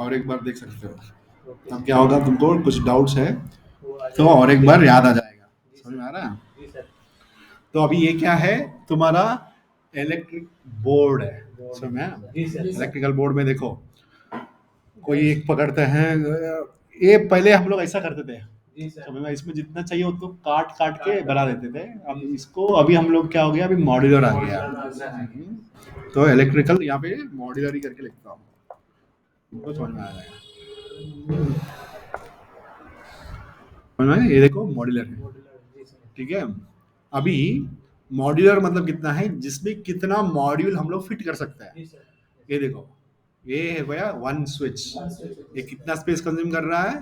और एक बार देख सकते हो। अब क्या होगा, तुमको कुछ डाउट्स है तो और एक बार याद आ जाएगा। समझ में आ रहा है? तो अभी ये क्या है, तुम्हारा इलेक्ट्रिक बोर्ड है। समझ में आया? इलेक्ट्रिकल बोर्ड में देखो, कोई एक पकड़ते हैं, ये पहले हम लोग ऐसा करते थे, समझ में, इसमें जितना चाहिए उतना काट काट के बना देते थे। अब इसको अभी हम लोग क्या हो गया, अभी मॉड्यूलर आ गया। तो इलेक्ट्रिकल यहाँ पे मॉड्यूलर ही करके लिखता हूँ, इनको समझ में आ जाएगा। समझ में आया? ये देखो मॉड्यूलर है, ठीक है। अभी मॉड्यूलर मतलब कितना है, जिसमें कितना मॉड्यूल हम लोग फिट कर सकते हैं। ये देखो, ये है भैया वन स्विच, ये कितना स्पेस कंज्यूम कर रहा है,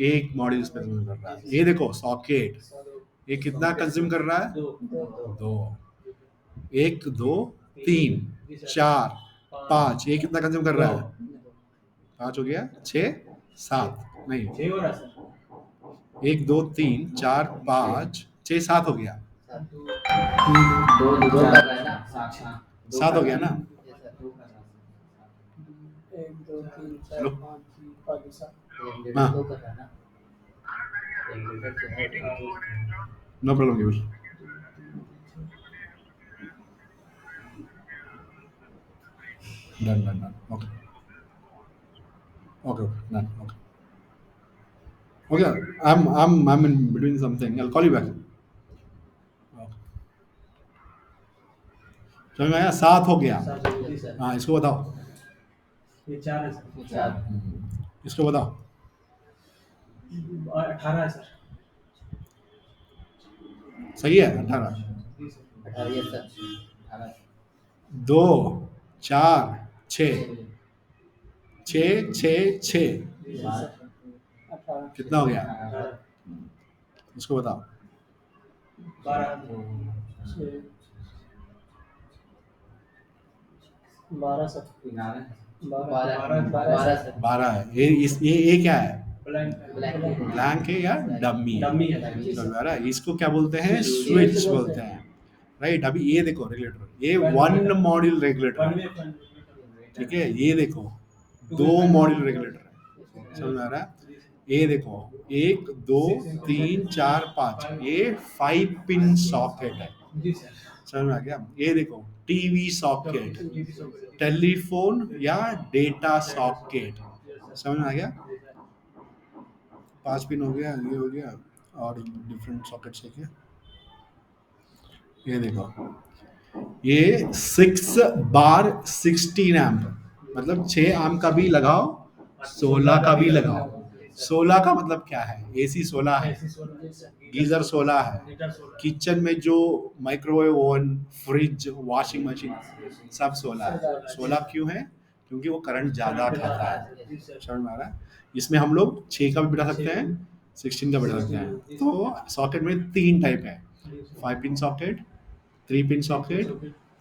एक मॉड्यूल स्पेस कंज्यूम कर रहा है। ये देखो सॉकेट, ये कितना कंज्यूम कर रहा है, दो, एक दो तीन चार पाँच, ये कितना कंज्यूम कर रहा है, पाँच हो गया, छः सात, नहीं, एक दो तीन चार पाँच छः सात हो गया, दो कर रहा है ना, सात हो गया ना। एक दो तीन चार लो, पाँच छः पाँच सात। हाँ, दो कर रहा है ना, नो प्रॉब्लम केवल। Done done done, okay okay done, okay okay. I'm in between something, I'll call you back. Okay. समझ में आया? सात हो गया। हाँ, इसको बताओ, ये चार है सर। चार, इसको बताओ, 18 है सर। सही है 18। जी सर। 18 सर, 18 दो चार छः, छः छः छः, जी सर। 18 कितना हो गया, 18 इसको बताओ। 12 6 12 सर। 12 सर, 12 है। ये क्या है, ब्लैंक ब्लैंक है या डमी है? डमी है। समझ में आ रहा है? इसको क्या बोलते हैं, स्विच बोलते हैं, राइट। अभी ये देखो रेगुलेटर, ये वन मॉड्यूल रेगुलेटर है, ठीक है। ये देखो दो मॉड्यूल रेगुलेटर है, समझ में आ रहा है? ये देखो एक दो तीन चार पाँच, ये 5 पिन सॉकेट है, जी सर। समझ में आ गया? ये देखो टीवी सॉकेट, टेलीफोन या डेटा सॉकेट, समझ में आ गया? 5 पिन हो गया, ये हो गया, और डिफरेंट सॉकेट्स है क्या। ये देखो, ये 6 बार 16 एम्प, मतलब 6 एम्प का भी लगाओ, 16 का भी लगाओ। 16 का मतलब क्या है, एसी 16 है, गीजर 16 है, किचन में जो microwave oven, fridge, washing machine सब 16 है। 16 क्यों है, क्योंकि वो करंट ज़्यादा खाता है, समझ में आ रहा है? इसमें हम लोग 6 का भी बिठा सकते हैं, 16 का बिठा सकते हैं। तो सॉकेट में 3 टाइप है, 5 pin socket, 3 pin socket,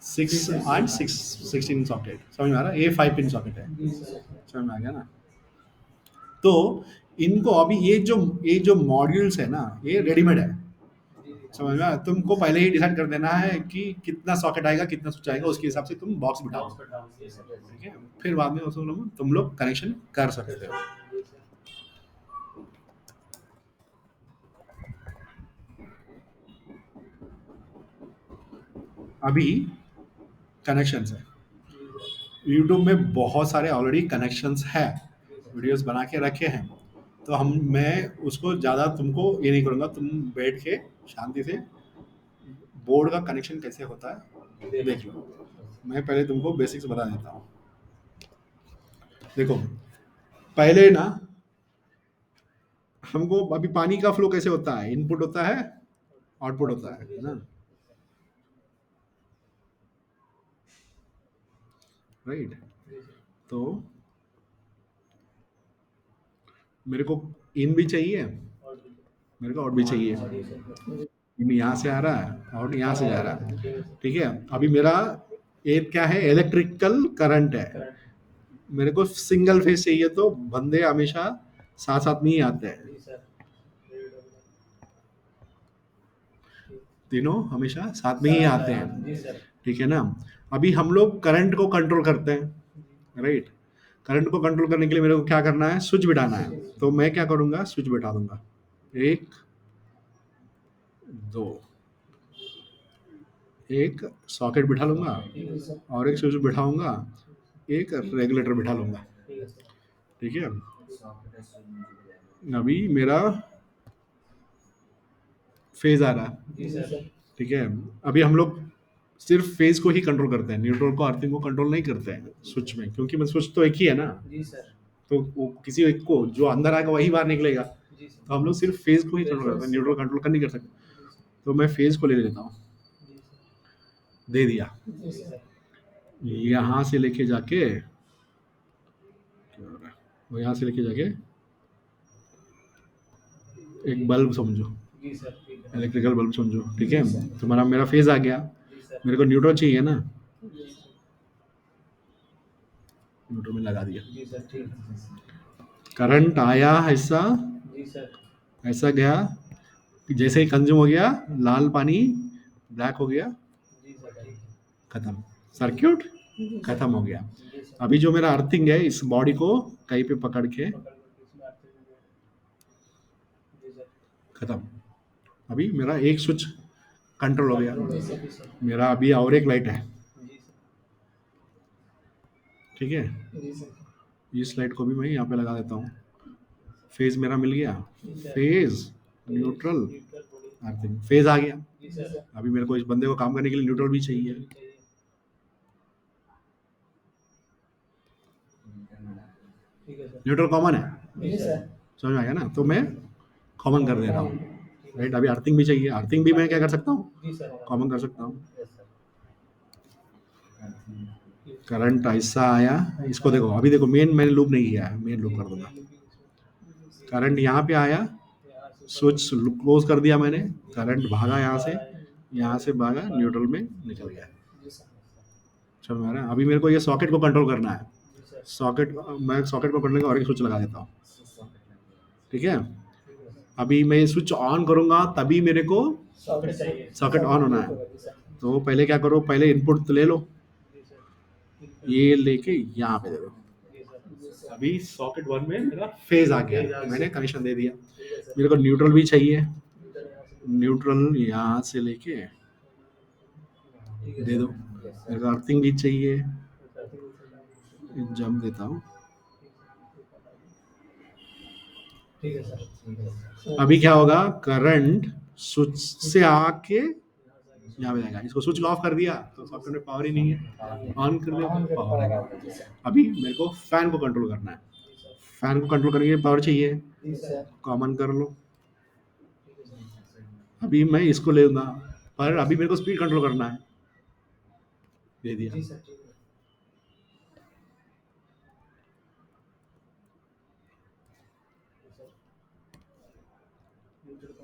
6 and 16 socket, समझ में आ रहा है? ये 5 पिन सॉकेट है, समझ में आ गया ना? तो इनको अभी ये जो मॉड्यूल्स है ना, ये रेडीमेड है, समझ में आया? तुमको पहले ही डिसाइड कर देना है कि कितना सॉकेट आएगा, कितना स्विच आएगा, उसके हिसाब से तुम बॉक्स बिठाओ, ठीक है। फिर बाद में उसको तुम लोग कनेक्शन कर सकते हो। अभी कनेक्शंस है, यूट्यूब में बहुत सारे ऑलरेडी कनेक्शंस है, वीडियोस बना के रखे हैं। तो मैं उसको ज़्यादा तुमको ये नहीं करूँगा, तुम बैठ के शांति से बोर्ड का कनेक्शन कैसे होता है देख लो। मैं पहले तुमको बेसिक्स बता देता हूँ। देखो पहले ना, हमको अभी पानी का फ्लो कैसे होता है, इनपुट होता है, आउटपुट होता है ना, राइट। तो मेरे को इन भी चाहिए, मेरे को आउट भी चाहिए। इन यहाँ से आ रहा है, आउट यहाँ से जा रहा है, ठीक है। अभी मेरा एक क्या है, इलेक्ट्रिकल करंट है, मेरे को सिंगल फेज चाहिए, तो बंदे हमेशा साथ साथ में ही आते हैं, तीनों हमेशा साथ में ही आते हैं, ठीक है ना। अभी हम लोग करंट को कंट्रोल करते हैं, राइट। करंट को कंट्रोल करने के लिए मेरे को क्या करना है, स्विच बिठाना है। तो मैं क्या करूंगा, स्विच बिठा दूंगा, 1 2, एक सॉकेट बिठा लूंगा जी सर। और एक स्विच बिठाऊंगा, एक रेगुलेटर बिठा लूंगा। ठीक है सर। ठीक है, सॉकेट है, स्विच मिल जाएगा। अभी मेरा फेज आ रहा है। जी सर। ठीक है, अभी हम लोग सिर्फ फेज को ही कंट्रोल करते हैं, न्यूट्रल को अर्थिंग को कंट्रोल नहीं करते हैं स्विच में, क्योंकि मैं स्विच तो एक ही है ना, जी सर। तो वो किसी एक को जो अंदर आएगा वही बाहर निकलेगा। जी सर। तो हम लोग सिर्फ फेज को ही कंट्रोल करते हैं, न्यूट्रल कंट्रोल कर नहीं कर सकते। जी सर। तो मैं फेज को ले लेता हूँ, जी सर। दे दिया, जी सर। यहाँ से लेके जाके क्या हो रहा है? वो यहाँ से लेके जाके एक बल्ब समझो, जी सर। ठीक है। इलेक्ट्रिकल बल्ब समझो। ठीक है, तुम्हारा मेरा फेज आ गया, जी सर। मेरे को न्यूट्रल चाहिए ना, जी सर। न्यूट्रल में लगा दिया, जी सर। ठीक है। करंट आया ऐसा, जी सर। ऐसा गया, जैसे ही कंज्यूम हो गया, लाल पानी ब्लैक हो गया, जी सर। ठीक है। खत्म, सर्किट खत्म हो गया। जी सर। अभी जो मेरा अर्थिंग है, इस बॉडी को कहीं पे पकड़ के पकड़ करके इसमें आते हुए। जी सर। खत्म। अभी मेरा एक स्विच कंट्रोल हो गया, जी सर। जी सर। मेरा अभी और एक लाइट है। जी सर। ठीक है, जी सर। इस लाइट को भी मैं यहाँ पे लगा देता हूँ, फेज मेरा मिल गया, जी sir. Phase neutral neutral body. Earthing, phase आ गया। जी सर। अभी मेरे को इस बंदे को काम करने के लिए न्यूट्रल भी चाहिए। ठीक है सर। न्यूट्रल कॉमन है, जी सर। समझ में आ गया ना, तो मैं कॉमन कर दे रहा हूँ। राइट, अभी अर्थिंग भी चाहिए, अर्थिंग भी मैं क्या कर सकता हूँ, जी सर। कॉमन कर सकता हूँ। Yes sir. करंट ऐसा आया, इसको देखो, अभी देखो मेन मैंने लूप नहीं किया है, मेन लूप कर दूंगा। करंट यहाँ पे आया, स्विच क्लोज कर दिया मैंने, करंट भागा यहाँ से भागा, न्यूट्रल में निकल गया। जी सर। चलो मेरा अभी मेरे को ये सॉकेट को कंट्रोल करना है, जी सर। सॉकेट, मैं सॉकेट को करने का और एक स्विच लगा देता हूँ। सॉकेट लग ठीक है, ठीक है सर। अभी मैं ये स्विच ऑन करूंगा तभी मेरे को सॉकेट चाहिए। सॉकेट ऑन होना है। जी सर। तो पहले क्या करो, पहले इनपुट तो ले लो, जी सर। ये लेके यहाँ पे दे दो। जी सर। जी सर। अभी सॉकेट 1 में मेरा फेज आ गया, मैंने कनेक्शन दे दिया। ठीक है सर। मेरे को न्यूट्रल भी चाहिए, न्यूट्रल यहाँ से। न्यूट्रल यहाँ से लेके ठीक है दे दो। सर। यस मेरे को अर्थिंग भी चाहिए, सर। जम देता हूँ। ठीक है सर। अभी क्या होगा, करंट स्विच से आके यहाँ पे जाएगा, इसको स्विच ऑफ कर दिया तो सॉकेट में पावर ही नहीं है, ऑन कर दिया तो पावर आ गया। अभी मेरे को फैन को कंट्रोल करना है, फैन को कंट्रोल करने के लिए पावर चाहिए, जी सर। कॉमन कर लो। अभी मैं इसको ले लूंगा, पर अभी मेरे को स्पीड कंट्रोल करना है, दे दिया। जी सर। ठीक है।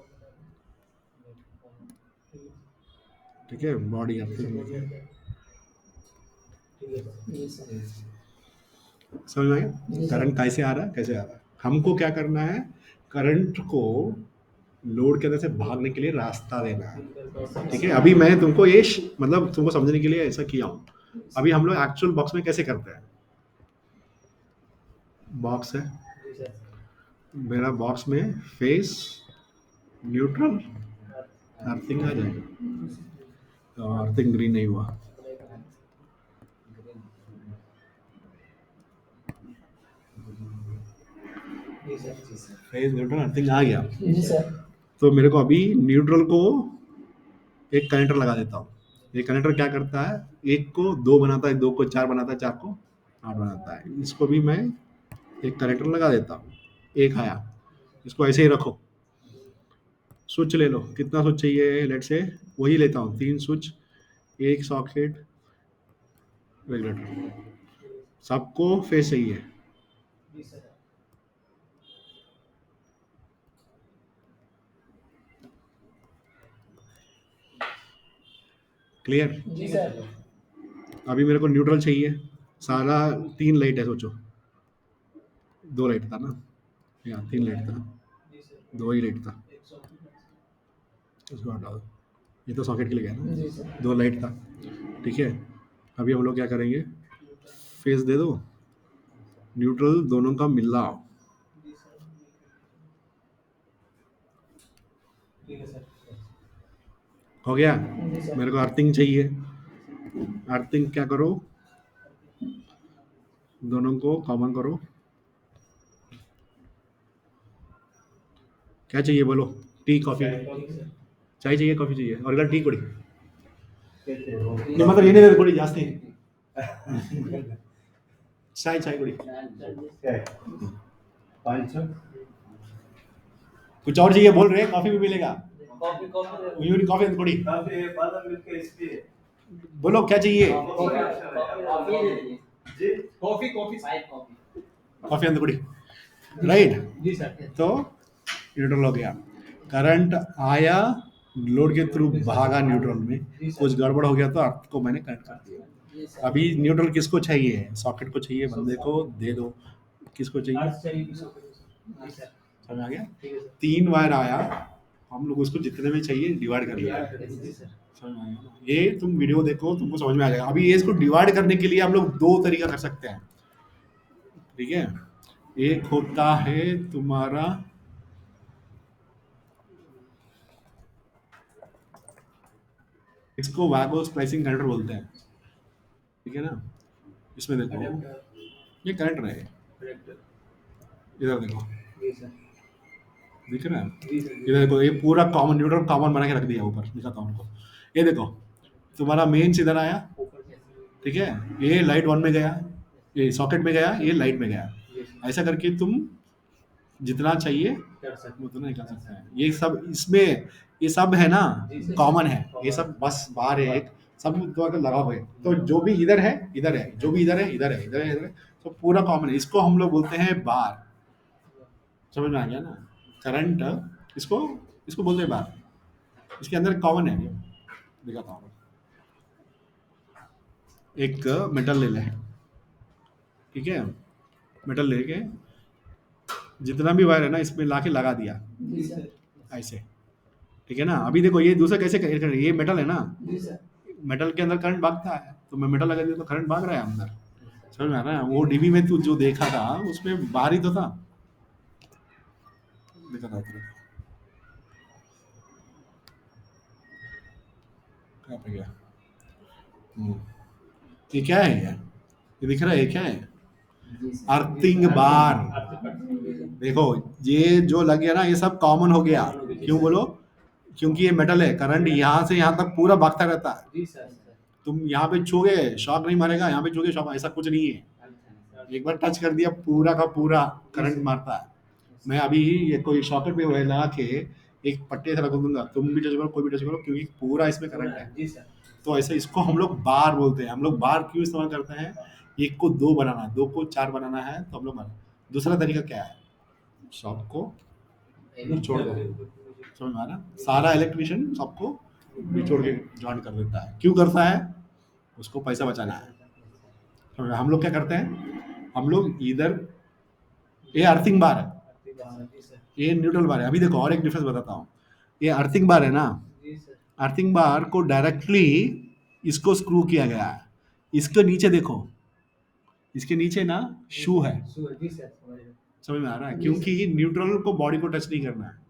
ठीक है, बॉडी अर्थिंग हो गया। जी सर। समझ में आया करंट कैसे आ रहा है, कैसे आ रहा है। हमको क्या करना है, करंट को लोड के अंदर से भागने के लिए रास्ता देना है। ठीक है, अभी मैं तुमको ये मतलब तुमको समझने के लिए ऐसा किया हूँ। अभी हम लोग एक्चुअल बॉक्स में कैसे करते हैं, बॉक्स है जी सर। मेरा, बॉक्स में फेस न्यूट्रल अर्थिंग आ जाएगा, तो अर्थिंग ग्रीन नहीं हुआ, जी सर। फेस न्यूट्रल अर्थिंग आ गया। जी सर। तो मेरे को अभी न्यूट्रल को एक कनेक्टर लगा देता हूँ। ये कनेक्टर क्या करता है, एक को 2 बनाता है, 2 को 4 बनाता है, 4 को 8 बनाता है। इसको भी मैं एक कनेक्टर लगा देता हूँ, एक आया, इसको ऐसे ही रखो। स्विच ले लो, कितना स्विच चाहिए, लेट से वही लेता हूँ, 3 स्विच, एक सॉकेट, रेगुलेटर, सबको फेस चाहिए। जी सर। क्लियर। जी सर। अभी मेरे को न्यूट्रल चाहिए, सारा 3 लाइट है, सोचो 2 लाइट था ना, या 3 लाइट था, जी सर। 2 ही लाइट था, 100। इसको हटा दो, ये तो सॉकेट के लिए गया ना, जी सर। 2 लाइट था। ठीक है, अभी हम लोग क्या करेंगे, फेस दे दो, न्यूट्रल दोनों का मिला। जी सर। ठीक है सर। हो गया। जी सर। मेरे को अर्थिंग चाहिए। अर्थिंग क्या करो, दोनों को कॉमन करो। क्या चाहिए बोलो? Tea coffee? चाय चाहिए, कॉफी चाहिए? और अगर टी ಕೊಡಿ ನಿಮ್ಮ ಹತ್ರ ಏನಿದೆ ಕೊಡಿ ಜಾಸ್ತಿ चाय चाय ಕೊಡಿ कुछ और चाहिए बोल रहे, कॉफी भी मिलेगा। कॉफी कॉफी यूनिक कॉफी थोड़ी बादाम मिल्क इसकी बोलो क्या चाहिए। Coffee coffee side coffee. Coffee अंदर थोड़ी राइट। जी सर। तो न्यूट्रल हो गया, करंट आया लोड के थ्रू भागा न्यूट्रल में, कुछ गड़बड़ हो गया तो अर्थ को मैंने कनेक्ट कर दिया। जी सर। अभी न्यूट्रल किसको चाहिए? सॉकेट को चाहिए, बंदे को दे दो। किसको चाहिए? अर्थ चाहिए। जी सर। समझ आ गया? ठीक है सर। 3 वायर आया, हम लोग उसको जितने में चाहिए डिवाइड कर लिया। जी सर। समझ में आ गया? ये तुम वीडियो देखो, तुमको समझ में आ जाएगा। अभी ये इसको डिवाइड करने के लिए हम लोग 2 तरीका कर सकते हैं, ठीक है। एक होता है तुम्हारा इसको वैगो स्प्लाइसिंग कनेक्टर बोलते हैं, ठीक है ना। इसमें देखो ये कनेक्टर है, इधर देखो जी सर। दिख रहा है? जी सर। इधर देखो, ये पूरा कॉमन न्यूट्रल कॉमन बना के रख दिया ऊपर, दिखाता हूँ उनको। ये देखो तुम्हारा मेन्स इधर आया, ठीक है। ये लाइट 1 में गया, ये सॉकेट में गया, ये लाइट में गया। ऐसा करके तुम जितना चाहिए कर सकते उतना निकाल सकते हैं। ये सब इसमें ये सब है ना कॉमन है, ये सब बस बाहर है एक, सब द्वारा लगा हुआ है। तो जो भी इधर है इधर है, जो भी इधर है इधर है, इधर है इधर है, तो पूरा कॉमन है। इसको हम लोग बोलते हैं बार। समझ में आ गया ना? करंट इसको इसको बोलते हैं बार। इसके अंदर कॉमन है, दिखाता हूँ। एक मेटल ले ले, ठीक है। मेटल लेके जितना भी वायर है ना इसमें लाके लगा दिया जी सर। ऐसे, ठीक है ना। अभी देखो ये दूसरा कैसे ये मेटल है ना, जी सर। मेटल के अंदर करंट भागता है, तो मैं मेटल लगा दिया तो करंट भाग रहा है अंदर। समझ में आ रहा है? वो डीबी में तू जो देखा था उसमें बाहर ही तो था, देखा था तुमने? कहाँ पे गया? ये क्या है? ये दिख रहा है? ये क्या है? अर्थिंग बार। देखो ये जो लग गया ना, ये सब कॉमन हो गया। क्यों बोलो? क्योंकि ये मेटल है, करंट यहाँ से यहाँ तक पूरा भागता रहता है। जी सर। तुम यहाँ पे छूगे शॉक नहीं मारेगा, यहाँ पे छूगे शॉक, ऐसा कुछ नहीं है। एक बार टच कर दिया पूरा का पूरा करंट मारता है। मैं अभी ये कोई सॉकेट पे लगा के एक पट्टे से रख दूंगा, तुम भी टच करो कोई भी टच करो, क्योंकि पूरा इसमें करंट है। जी सर। तो ऐसे इसको हम लोग बार बोलते हैं। हम लोग बार क्यों इस्तेमाल करते हैं? 1 को 2 बनाना है, 2 को 4 बनाना है, तो हम लोग बना। दूसरा तरीका क्या है? शॉप को छोड़ दो। समझ में आ रहा? सारा इलेक्ट्रिशियन सबको निचोड़ के जॉइन कर देता है। क्यों करता है? उसको पैसा बचाना है। समझ में? हम लोग क्या करते हैं? हम लोग इधर ये अर्थिंग बार है, जी सर। ये न्यूट्रल बार है। अभी देखो और एक डिफरेंस बताता हूँ। ये अर्थिंग बार है ना, जी सर। अर्थिंग बार को डायरेक्टली इसको स्क्रू किया गया है। इसके नीचे देखो, इसके नीचे ना शू है। जी सर। समझ में आ रहा है? क्योंकि न्यूट्रल को बॉडी को टच नहीं करना है।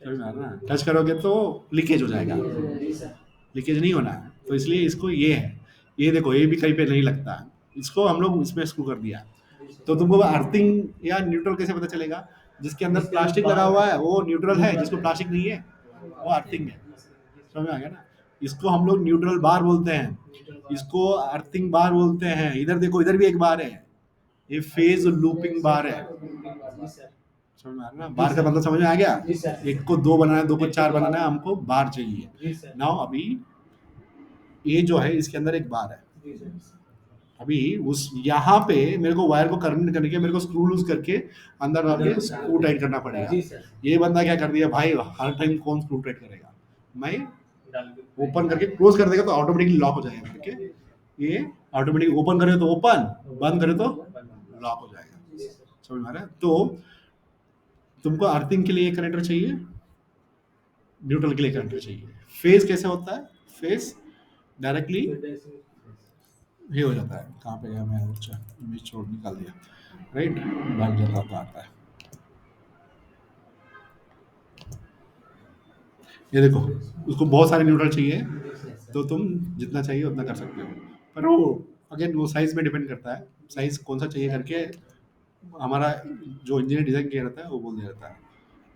समझ में आ रहा है? टच करोगे तो लीकेज हो जाएगा, जी सर। लीकेज नहीं होना है। तो इसलिए इसको ये है, ये देखो ये भी कहीं पे नहीं लगता है, इसको हम लोग इसमें स्क्रू कर दिया। तो तुमको अर्थिंग या न्यूट्रल कैसे पता चलेगा? जिसके अंदर प्लास्टिक लगा हुआ है वो न्यूट्रल है, जिसको प्लास्टिक नहीं है वो अर्थिंग है। समझ में आ गया ना? इसको हम लोग न्यूट्रल बार बोलते हैं, इसको अर्थिंग बार बोलते हैं। इधर देखो, इधर भी एक बार है, ये फेज लूपिंग बार है। जी सर। समझ में आ रहा है ना? बार का मतलब समझ में आ गया? जी सर। 1 को 2 बनाना है, 2 को 4 बनाना है, हमको बार चाहिए। जी सर। नाउ अभी ये जो है इसके अंदर एक बार है। जी सर। अभी उस यहाँ पे मेरे को वायर को करने करने के मेरे को स्क्रू लूज करके अंदर डाल के स्क्रू टाइट करना पड़ेगा। जी सर। ये बंदा क्या कर दिया भाई, हर टाइम कौन स्क्रू टाइट करेगा? मैं ओपन करके क्लोज कर देगा तो ऑटोमेटिकली लॉक हो जाएगा करके, ये ऑटोमेटिक ओपन करे तो ओपन, बंद करे तो लॉक हो जाएगा। समझ में आ रहा है? तो तुमको अर्थिंग के लिए कनेक्टर चाहिए, न्यूट्रल के लिए कनेक्टर चाहिए। फेज कैसे होता है? फेज डायरेक्टली ये हो जाता है। कहाँ पे गया मैं? अच्छा इमेज छोड़ निकाल दिया। राइट, भाग जाता तो आता है। ये देखो, उसको बहुत सारे न्यूट्रल चाहिए तो तुम जितना चाहिए उतना कर सकते हो, पर वो अगेन वो साइज में डिपेंड करता है, साइज कौन सा चाहिए करके हमारा जो इंजीनियर डिजाइन किया रहता है वो बोल दिया रहता है।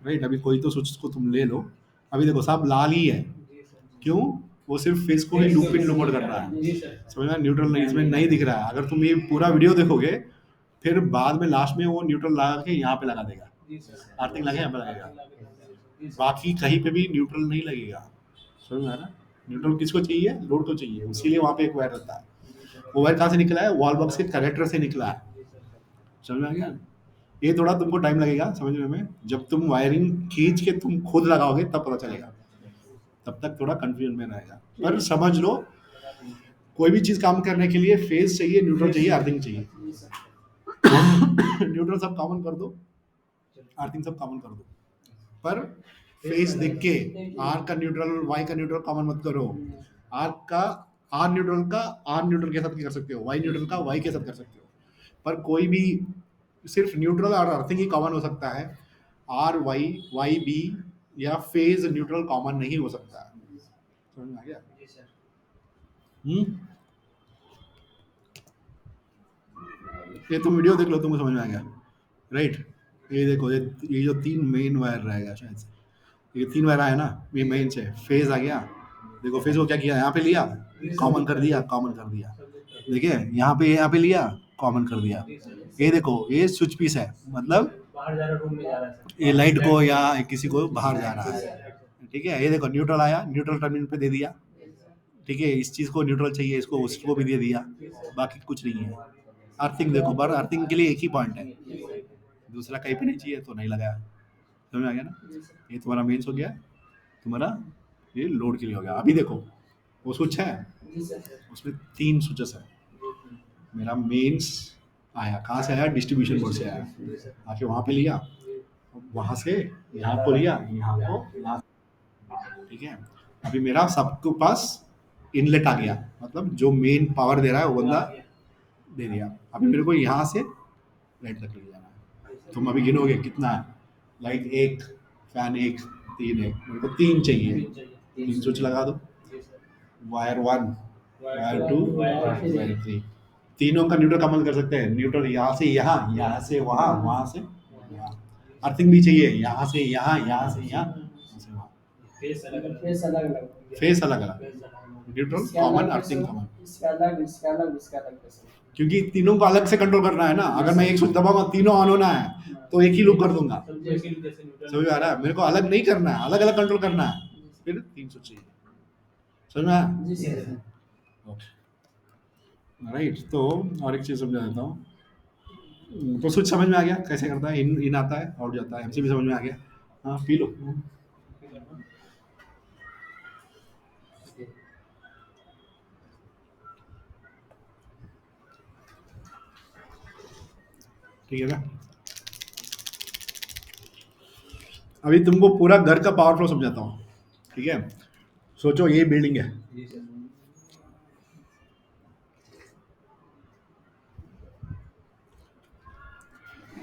राइट, अभी कोई तो स्विच को तुम ले लो, अभी देखो सब लाल ही है, जी सर। क्यों? वो सिर्फ फेस को ही लूप इन लूप कर रहा है, जी सर। समझ में? न्यूट्रल नहीं इसमें नहीं दिख रहा है। अगर तुम ये पूरा वीडियो देखोगे फिर बाद में लास्ट में वो न्यूट्रल लगा के यहाँ पे लगा देगा, जी सर। आर्थिंग लगे यहाँ पे लगेगा, जी सर। बाकी कहीं पे भी न्यूट्रल नहीं लगेगा। समझ में आ रहा है? न्यूट्रल किसको चाहिए? लोड को चाहिए, इसीलिए वहाँ पे एक वायर रहता है। वो वायर कहाँ से निकला है? वॉल बॉक्स के कनेक्टर से निकला है। समझ में आ गया? ये थोड़ा तुमको टाइम लगेगा समझने में, जब तुम वायरिंग खींच के तुम खुद लगाओगे तब पता चलेगा, तब तक थोड़ा कंफ्यूजन में रहेगा, पर समझ लो कोई भी चीज काम करने के लिए फेज चाहिए, न्यूट्रल चाहिए, अर्थिंग चाहिए। न्यूट्रल सब कॉमन कर दो, अर्थिंग सब कॉमन कर दो, पर फेज देख के आर का न्यूट्रल वाई का न्यूट्रल कॉमन मत करो। आर का आर न्यूट्रल का आर न्यूट्रल के साथ कर सकते हो, वाई न्यूट्रल का वाई के साथ कर सकते हो, पर कोई भी सिर्फ न्यूट्रल और अर्थिंग ही कॉमन हो सकता है, आर वाई वाई बी या फेज न्यूट्रल कॉमन नहीं हो सकता है। समझ में आ गया? जी सर। ये तुम वीडियो देख लो, तुमको समझ में आ गया, राइट? ये देखो, ये जो तीन मेन वायर रहेगा शायद से, ये तीन वायर आया ना, ये मेन से फेज आ गया। देखो फेज को क्या किया, यहाँ पे लिया, कॉमन कर दिया, कॉमन कर दिया। देखिए यहाँ पे लिया, कॉमन कर दिया। ये देखो ये स्विच पीस है, मतलब बाहर जा रहा रूम में जा रहा है सर। ये लाइट को या किसी को बाहर जा रहा है, ठीक है? ये देखो न्यूट्रल आया, न्यूट्रल टर्मिनल पे दे दिया, ठीक है? इस चीज को न्यूट्रल चाहिए, इसको उसको भी दे दिया, बाकी कुछ नहीं है। अर्थिंग देखो, पर अर्थिंग के लिए एक ही पॉइंट है, दूसरा कहीं पे नहीं चाहिए तो नहीं लगाया। समझ में आ गया ना? ये तुम्हारा मेन्स हो गया, तुम्हारा ये लोड के लिए हो गया। अभी देखो वो स्विच है, उसमें तीन स्विचेस है। मेरा मेन्स आया कहाँ से आया? डिस्ट्रीब्यूशन बोर्ड से आया, आके वहाँ पे लिया, वहाँ से यहाँ को लिया, यहाँ को यहाँ, ठीक है? अभी मेरा सबके पास इनलेट आ गया, मतलब जो मेन पावर दे रहा है वो बंदा दे दिया। अभी मेरे को यहाँ से लाइट तक लेके जाना है, तुम अभी गिनोगे कितना है? लाइट एक, फैन एक, तीन है, मेरे को तीन चाहिए, तीन स्विच लगा दो, wire one, wire two, wire three, तीनों का न्यूट्रल कॉमन कर सकते हैं। न्यूट्रल यहाँ से यहाँ, यहाँ से वहाँ, वहाँ से यहाँ। अर्थिंग भी चाहिए, यहाँ से यहाँ, यहाँ से यहाँ, यहाँ से वहाँ। फेस अलग अलग। फेस अलग अलग। फेस अलग अलग, न्यूट्रल कॉमन, अर्थिंग कॉमन, क्योंकि तीनों को अलग से कंट्रोल करना है ना। अगर मैं एक स्विच दबाऊंगा तीनों ऑन होना है तो एक ही लूप कर दूंगा। समझ में आ रहा है? मेरे को अलग नहीं करना है, अलग अलग कंट्रोल करना है, फिर तीन स्विच चाहिए। समझ में आया? राइट, तो और एक चीज समझा देता हूँ। तो स्विच समझ में आ गया कैसे करता है, इन इन आता है, आउट जाता है, एमसीबी समझ में आ गया। हाँ पी लो। ठीक है ना? अभी तुमको पूरा घर का पावर फ्लो समझाता हूँ, ठीक है? सोचो ये बिल्डिंग है,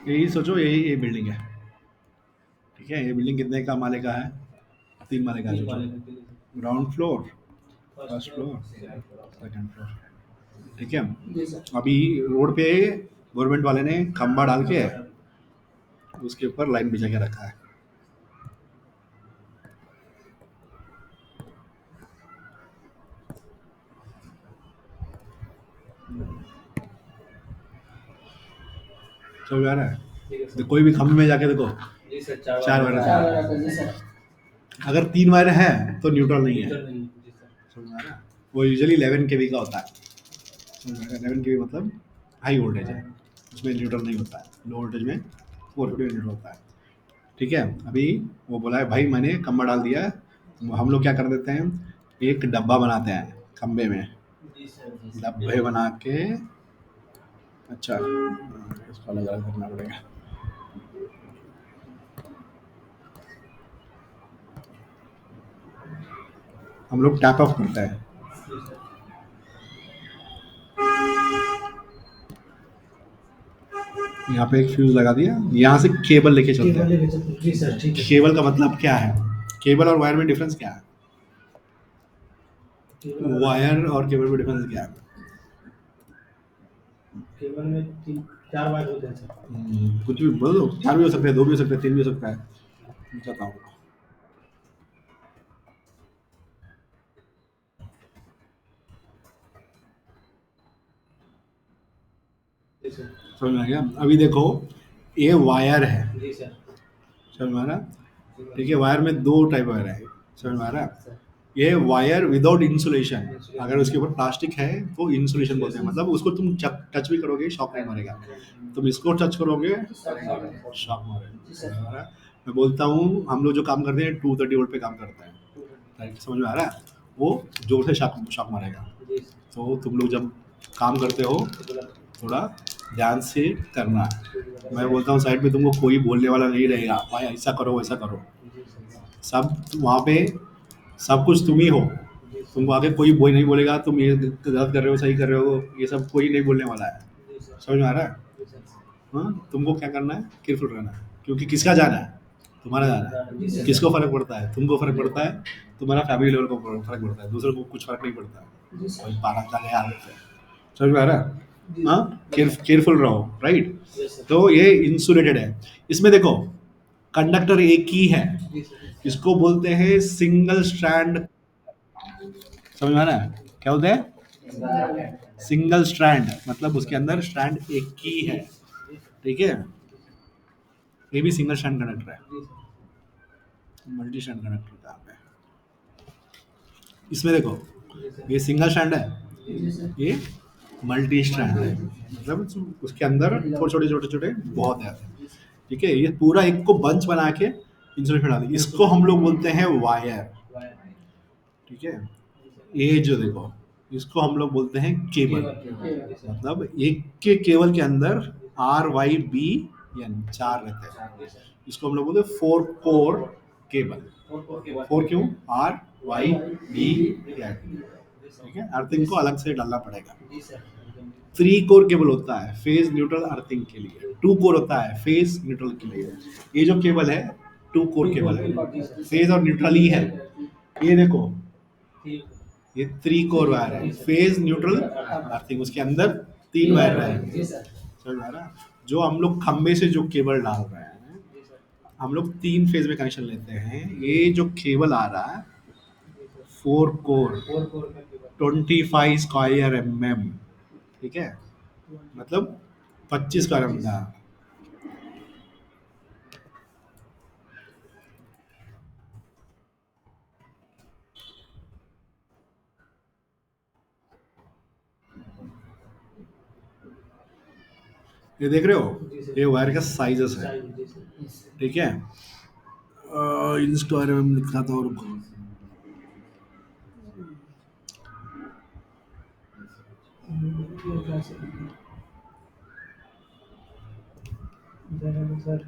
यही सोचो ये बिल्डिंग है, ठीक है? ये बिल्डिंग कितने का माले का है? 3 माले का है। सोचो ground floor, first floor, second floor, ठीक है? अभी रोड पे गवर्नमेंट वाले ने खंबा डाल के उसके ऊपर लाइन बिछा के रखा है। समझ आ रहा है? तो कोई भी खंभे में जाके देखो जी सर। चार वायर है। अगर 3 वायर है तो न्यूट्रल नहीं है। समझ आ रहा है? वो यूजुअली 11 केवी का होता है। समझ आ रहा है? 11 केवी मतलब हाई वोल्टेज है, उसमें न्यूट्रल नहीं होता है। लो वोल्टेज में 450 न्यूट्रल होता है, ठीक है? अभी वो बोला है भाई मैंने खंबा डाल दिया है, तो हम लोग क्या कर देते हैं, एक डब्बा बनाते हैं खंबे में, डब्बे बना के, अच्छा इसको अलग अलग करना पड़ेगा। हम लोग टैप ऑफ करते हैं, यहाँ पे एक फ्यूज लगा दिया, यहाँ से केबल लेके चलते केबल हैं। लेके चलते जी सर ठीक है केबल का मतलब क्या है? केबल और वायर में डिफरेंस क्या है? वायर और केबल में डिफरेंस क्या है? केबल में तीन चार वायर होते हैं सर कुछ भी बोलो, 4 भी हो सकते हैं, 2 भी हो सकते हैं, 3 भी हो सकता है, बताओ। जी सर समझ में आ गया? अभी देखो, ये वायर है, जी सर समझ में आ रहा? ठीक है, वायर में 2 टाइप वायर है, समझ में आ रहा? ये वायर विदाउट इंसुलेशन, अगर उसके ऊपर प्लास्टिक है तो इंसुलेशन बोलते हैं, मतलब उसको तुम टच भी करोगे शॉक नहीं मारेगा, तुम इसको टच करोगे शॉक मारेगा। मैं बोलता हूँ हम लोग जो काम करते हैं 230 वोल्ट पे काम करते हैं, राइट? समझ में आ रहा है? वो जोर से शॉक मारेगा। जी तो तुम लोग जब काम करते हो थोड़ा ध्यान से करना। मैं बोलता हूँ साइड पे तुमको कोई बोलने वाला नहीं रहेगा, भाई ऐसा करो वैसा करो, सब वहाँ पे सब कुछ तुम ही हो, तुमको आगे कोई बोल नहीं बोलेगा तुम ये गलत कर रहे हो सही कर रहे हो, ये सब कोई नहीं बोलने वाला है। समझ में आ रहा है? हाँ, तुमको क्या करना है? केयरफुल रहना है, क्योंकि किसका जाना है? तुम्हारा जाना है। किसको फर्क पड़ता है? तुमको फर्क पड़ता है, तुम्हारा फैमिली लेवल को फर्क पड़ता है, दूसरों को कुछ फर्क नहीं पड़ता है। कोई पारा का गया आगे से, समझ में आ रहा है? हाँ, केयरफुल रहो, राइट? तो ये इंसुलेटेड है। इसमें देखो कंडक्टर एक ही है, इसको बोलते हैं सिंगल स्ट्रैंड। समझ में आ रहा है? क्या बोलते हैं? सिंगल स्ट्रैंड, मतलब उसके अंदर स्ट्रैंड एक ही है, ठीक है? ये भी सिंगल स्ट्रैंड कंडक्टर है। मल्टी स्ट्रैंड कंडक्टर कहाँ पे है? इसमें देखो, ये सिंगल स्ट्रैंड है, ये मल्टी स्ट्रैंड है, मतलब उसके अंदर थोड़े छोटे छोटे छोटे बहुत है, ठीक है? ये पूरा एक को बंच बना के इंसुलेशन डाल, इसको हम लोग बोलते हैं वायर, ठीक है? ये जो देखो, इसको हम लोग बोलते हैं केबल, मतलब एक के केबल के अंदर RYBN 4 रहते हैं, इसको हम लोग बोलते हैं 4 कोर केबल। 4 क्यों? RYBN, ठीक है? अर्थिंग को अलग से डालना पड़ेगा। 3 कोर केबल होता है फेज न्यूट्रल अर्थिंग के लिए, 2 कोर होता है फेज न्यूट्रल के लिए। ये जो केबल है 2 कोर केबल है, फेज और न्यूट्रल ही है। ये देखो, ये 3 कोर वायर है, फेज न्यूट्रल अर्थिंग, उसके अंदर 3 वायर है, समझ में आ रहा? जो हम लोग खंबे से जो केबल डाल रहे हैं, हम लोग 3 फेज में कनेक्शन लेते हैं। ये जो केबल आ रहा है 4 कोर 25 स्क्वायर mm, ठीक है? मतलब 25 स्क्वायर mm का। ये देख रहे हो, ये वायर का साइजेस है, ठीक है? इन स्क्वायर में लिखा था, और सर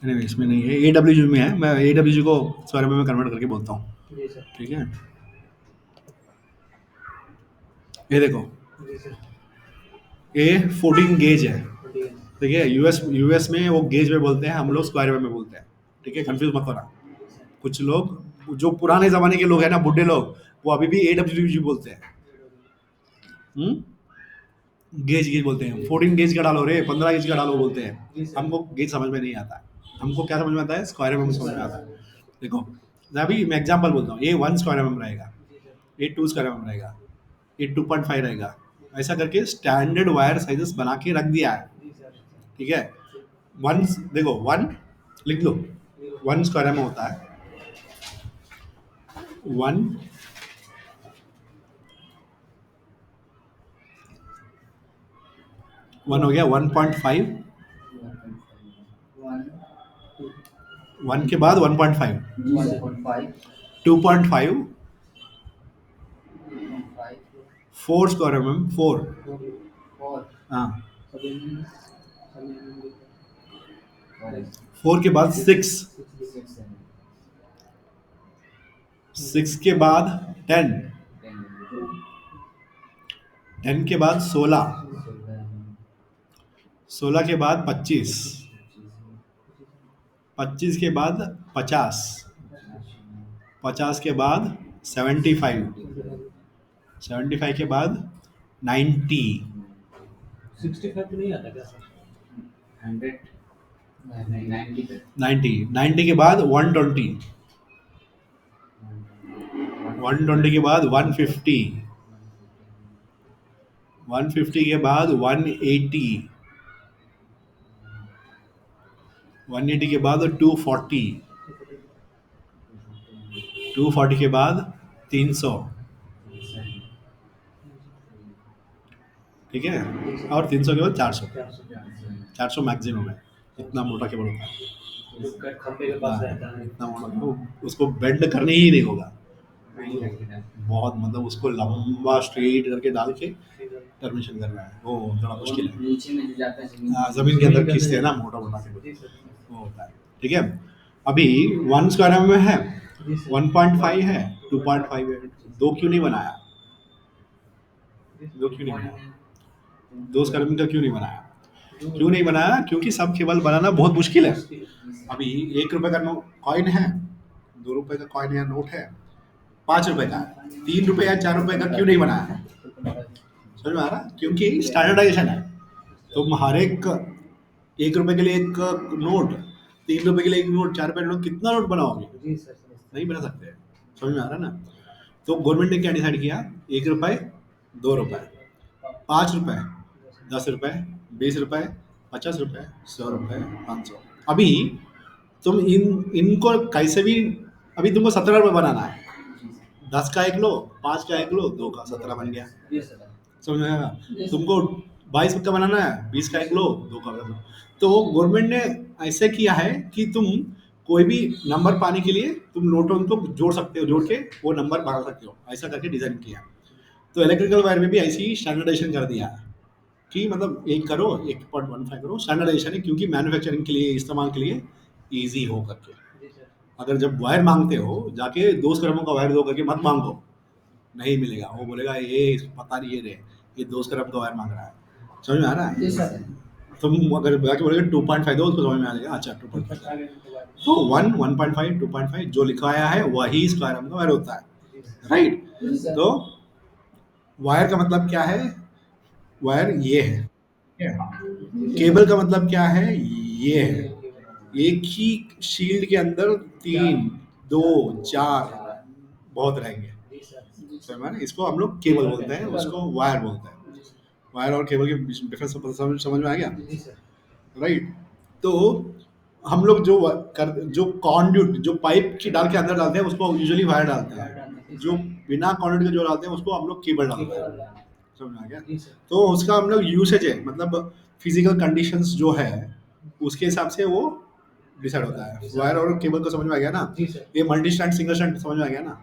anyway, इसमें नहीं है, AWG में है, मैं AWG को स्क्वायर में कन्वर्ट करके बोलता हूँ, जी सर ठीक है? ये देखो, जी सर ये 14 गेज है, ठीक है ठीक है? यूएस में वो गेज में बोलते हैं, हम लोग स्क्वायर में बोलते हैं, ठीक है? कंफ्यूज मत होना। कुछ लोग जो पुराने जमाने के लोग हैं ना, बुढ़े लोग, वो अभी भी AWG बोलते हैं। गेज गेज बोलते हैं, 14 गेज का डालो रे, 15 गेज का डालो बोलते हैं। हमको गेज समझ में नहीं आता, हमको क्या समझ में आता है? स्क्वायर में समझ में आता है। देखो, अभी मैं एग्जांपल बोलता हूँ, ये 1 स्क्वायर में रहेगा, ये 2 स्क्वायर में रहेगा, ये 2.5 रहेगा, ऐसा करके स्टैंडर्ड वायर साइजेस बना के रख दिया है, ठीक है? 1, देखो 1 लिख लो, 1 स्क्वायर में होता है 1 1 हो गया, 1.5, 1 के बाद 1.5, 2.5, 4 स्क्वायर mm, 4, हाँ, सभी 4 के बाद 6, 6 के बाद 10, 10 के बाद 16, 16 के बाद 25, 25 के बाद 50, 50 के बाद 75, 75 के बाद 90, 65 नहीं आता क्या सर? 90, 90 के बाद 120, 120 के बाद 150, 150 के बाद 180, 180 के बाद 240, 240 के बाद 300, ठीक है, और 300 के बाद 400, 400 मैक्सिमम है, इतना मोटा केबल होता है। जो खंबे के पास रहता है। इतना मोटा तो उसको बेंड करने ही नहीं होगा, बहुत मतलब उसको लंबा स्ट्रेट करके डाल के टर्मिनेशन करना है, वो थोड़ा मुश्किल है। नीचे में जो जाता है जमीन हाँ, जमीन के अंदर खींचते हैं ना मोटा मोटा केबल, जी सर। वो होता है। ठीक है, अभी 1 स्क्वायर एम में है, जी सर। 1.5 है, 2.5 है, 2 क्यों नहीं बनाया? 2 क्यों नहीं बनाया? 2 स्क्वायर एम का क्यों नहीं बनाया? क्यों नहीं बनाया? क्योंकि सब केबल बनाना बहुत मुश्किल है। अभी 1 रुपए का कॉइन है, 2 रुपए का कॉइन या नोट है, 5 रुपए का, 3 रुपए या 4 रुपए का क्यों नहीं बनाया? समझ में आ रहा? क्योंकि स्टैंडर्डाइजेशन है। तुम हर एक 1 रुपए के लिए एक नोट, 3 रुपए के लिए एक नोट, 4 रुपए का नोट, कितना नोट बनाओगे? जी सर। नहीं बना सकते। समझ में आ रहा ना? तो गवर्नमेंट ने क्या डिसाइड किया? 1 रुपए, 2 रुपए, 5 रुपए, 10 रुपए, 20 रुपए, 50 रुपए, 100 रुपए, 500। अभी तुम इनको कैसे भी, अभी तुमको 17 रुपए बनाना है, 10 का 1 लो, 5 का 1 लो, 2 का 17 बन गया। जी सर। समझ में आया? तुमको 22 का बनाना है, 20 का 1 लो, 2 का 1 लो। तो गवर्नमेंट ने ऐसे किया है कि तुम कोई भी नंबर पाने के लिए तुम नोटों को जोड़ सकते हो, जोड़ के वो नंबर बना सकते हो, ऐसा करके डिजाइन किया। तो इलेक्ट्रिकल वायर में भी ऐसी ही स्टैंडर्डाइजेशन कर दिया है कि मतलब 1 करो, 1.15 करो, स्टैंडर्डाइजेशन है, क्योंकि मैन्युफैक्चरिंग के लिए, इस्तेमाल के लिए ईजी हो करके। जी सर। अगर जब वायर मांगते हो, जाके 2 स्क्रमों का वायर दो करके मत मांगो, नहीं मिलेगा। वो बोलेगा ये पता नहीं, ये 2 स्क्रम का वायर मांग रहा है। समझ में आ रहा जी है? सर। तुम अगर जाके बोलेगे 2.5 दो, उसको समझ में आ जाएगा, अच्छा 2.5। तो 1, 1.5, 2.5 जो लिखवाया है वही स्क्वायर एम का वायर होता है, राइट? जी सर। तो वायर का मतलब क्या है? वायर ये है। केबल का मतलब क्या है? ये है। एक ही शील्ड के अंदर 3, 2, 4 बहुत रहेंगे। जी सर। समझ में आ रहा है? इसको हम लोग केबल बोलते हैं, उसको वायर बोलते हैं। वायर और केबल के बीच में डिफरेंस समझ में आ गया, जी सर। राइट? तो हम लोग जो कॉन्ड्यूट, जो पाइप की डाल के अंदर डालते हैं, उसको यूजुअली वायर डालते हैं। जो बिना कॉन्ड्यूट के जो डालते हैं, उसको हम लोग केबल डालते हैं। समझ में आ गया? जी सर। तो उसका हम लोग यूसेज है, मतलब फिजिकल कंडीशंस जो है उसके हिसाब से वो डिसाइड होता है। वायर और केबल को समझ में आ गया ना? जी सर। ये मल्टी स्ट्रैंड, सिंगल स्ट्रैंड समझ में आ गया ना?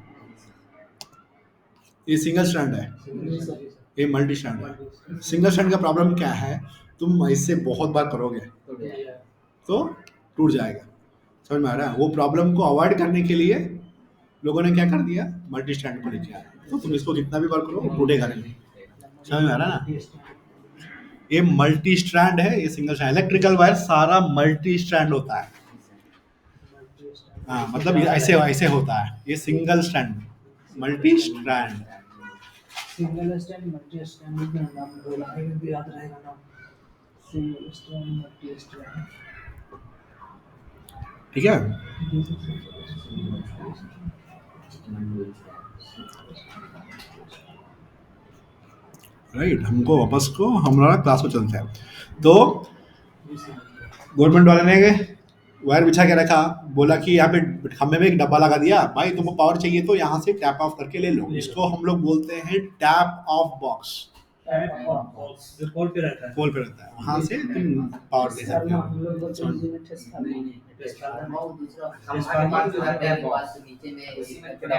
ये सिंगल स्ट्रैंड है, जी सर। ये मल्टी स्ट्रैंड है। सिंगल स्ट्रैंड का प्रॉब्लम क्या है? तुम इससे बहुत बार करोगे तो टूट जाएगा। समझ में आ रहा है? वो प्रॉब्लम को अवॉइड करने के लिए लोगों ने क्या कर दिया? मल्टी स्ट्रैंड को लेके आया। तो तुम इसको जितना भी बार करो वो टूटेगा नहीं। समझ में आ रहा है ना? ये मल्टी स्ट्रैंड है, ये सिंगल स्ट्रैंड। इलेक्ट्रिकल वायर सारा मल्टी स्ट्रैंड होता है। हाँ, मतलब ये ऐसे ऐसे होता है, ये single strand, multi strand. Single stand, multi stand का नाम बोला है, भी याद रहेगा नाम। Single stand, multi stand. ठीक है? राइट, हमको वापस को हमारा क्लास को चलते हैं। तो गवर्नमेंट वाले ने वायर बिछा के रखा, बोला कि यहाँ पे खम्भे में एक डब्बा लगा दिया, भाई तुमको पावर चाहिए तो यहाँ से टैप ऑफ करके ले लो। इसको हम लोग बोलते हैं टैप ऑफ बॉक्स। जो पोल पे रहता है। पोल पे रहता है, वहाँ से तुम पावर दे सकते हो।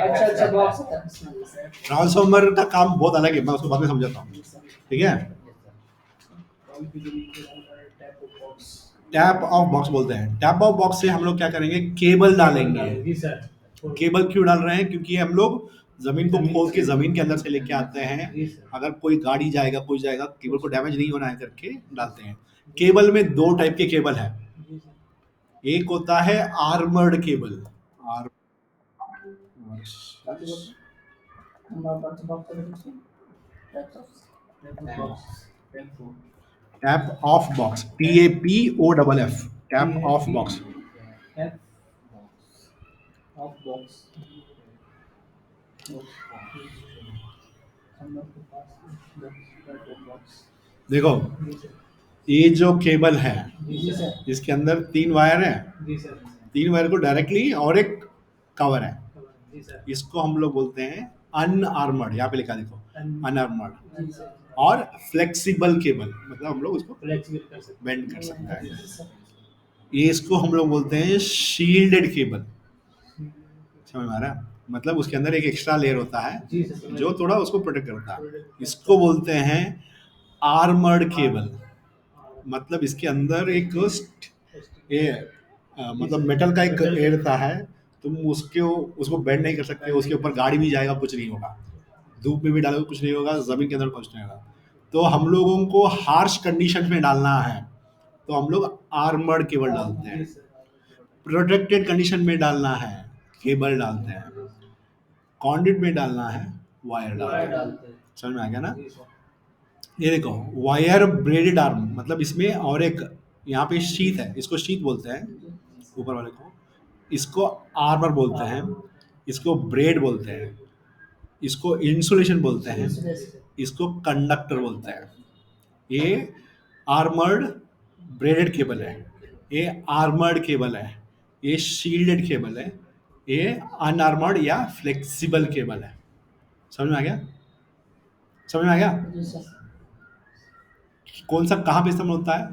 अच्छा बॉक्स। ट्रांसफार्मर का काम बहुत अलग है, मैं उसको बाद में समझाता हूँ। ठीक है? टैप ऑफ बॉक्स बोलते हैं। टैप ऑफ बॉक्स से हम लोग क्या करेंगे, केबल डालेंगे। जी सर। केबल क्यों डाल रहे हैं, क्योंकि हम लोग जमीन को खोद के जमीन के अंदर से लेके आते हैं। जी सर। अगर कोई गाड़ी जाएगा कोई जाएगा, केबल को डैमेज नहीं होना है करके डालते हैं। केबल में दो टाइप के केबल है। जी सर। एक होता है armoured cable. Tap of box, TAPOFF, tap of box. Of box हम लोग के पास बॉक्स। देखो जी सर। ये जो केबल है जी सर। इसके अंदर 3 वायर है। जी सर। 3 वायर को डायरेक्टली और एक कवर है। जी सर। इसको हम लोग बोलते हैं अनआर्मर्ड। यहाँ पे लिखा देखो, अनआर्मर्ड। जी सर। और फ्लेक्सिबल केबल, मतलब हम लोग उसको फ्लेक्सिबल कर सकते बेंड कर सकते हैं। हैं। ये इसको हम लोग बोलते हैं शील्डेड केबल। समझ में आ रहा है, मतलब उसके अंदर एक एक्स्ट्रा लेयर होता है जी सर। जो थोड़ा उसको प्रोटेक्ट करता है। इसको बोलते हैं आर्मर्ड केबल। मतलब इसके अंदर एक मतलब मेटल का एक एयर रहता है। तुम उसको बेंड नहीं कर सकते, उसके ऊपर गाड़ी भी जाएगा कुछ नहीं होगा, धूप में भी डालोगे कुछ नहीं होगा, जमीन के अंदर कुछ नहीं होगा। तो हम लोगों को हार्श कंडीशन में डालना है तो हम लोग आर्मर्ड केबल डालते हैं। प्रोटेक्टेड कंडीशन में डालना है केबल डालते हैं। कॉन्ड्यूट में डालना है वायर डालते हैं। समझ में आ गया ना। ये देखो वायर ब्रेडेड आर्म, मतलब इसमें और एक यहाँ पे शीथ है, इसको शीथ बोलते हैं ऊपर वाले को। इसको आर्मर बोलते हैं, इसको ब्रेड बोलते हैं, इसको इंसुलेशन बोलते हैं, इसको कंडक्टर बोलते हैं। ये आर्मर्ड ब्रेडेड केबल है, ये आर्मर्ड केबल है, ये शील्डेड केबल है, ये अनआर्मर्ड या फ्लेक्सिबल केबल है। समझ में आ गया, समझ में आ गया। कौन सा कहाँ पे इस्तेमाल होता है,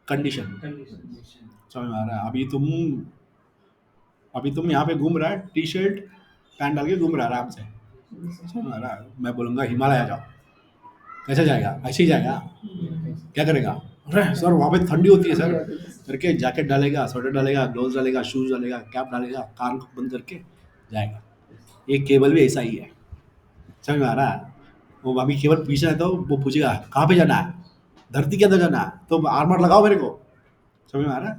कंडीशन। समझ में आ रहा है। अभी तुम यहाँ पे घूम रहा है, टी शर्ट पैंट डाल के घूम रहा है आराम से। समझ में आ रहा है। मैं बोलूँगा हिमालय जाओ, कैसे जाएगा, ऐसे ही जाएगा। क्या करेगा, अरे सर वहाँ पे ठंडी होती है सर करके जैकेट डालेगा, स्वेटर डालेगा, ग्लोव्स डालेगा, शूज डालेगा, कैप डालेगा, कान को बंद करके जाएगा। ये केबल भी ऐसा ही है। समझ में आ रहा है। वो अभी केबल पीछे है तो वो पूछेगा कहाँ पे जाना है, धरती के अंदर जाना है तो आर्मर लगाओ मेरे को। समझ में आ रहा है।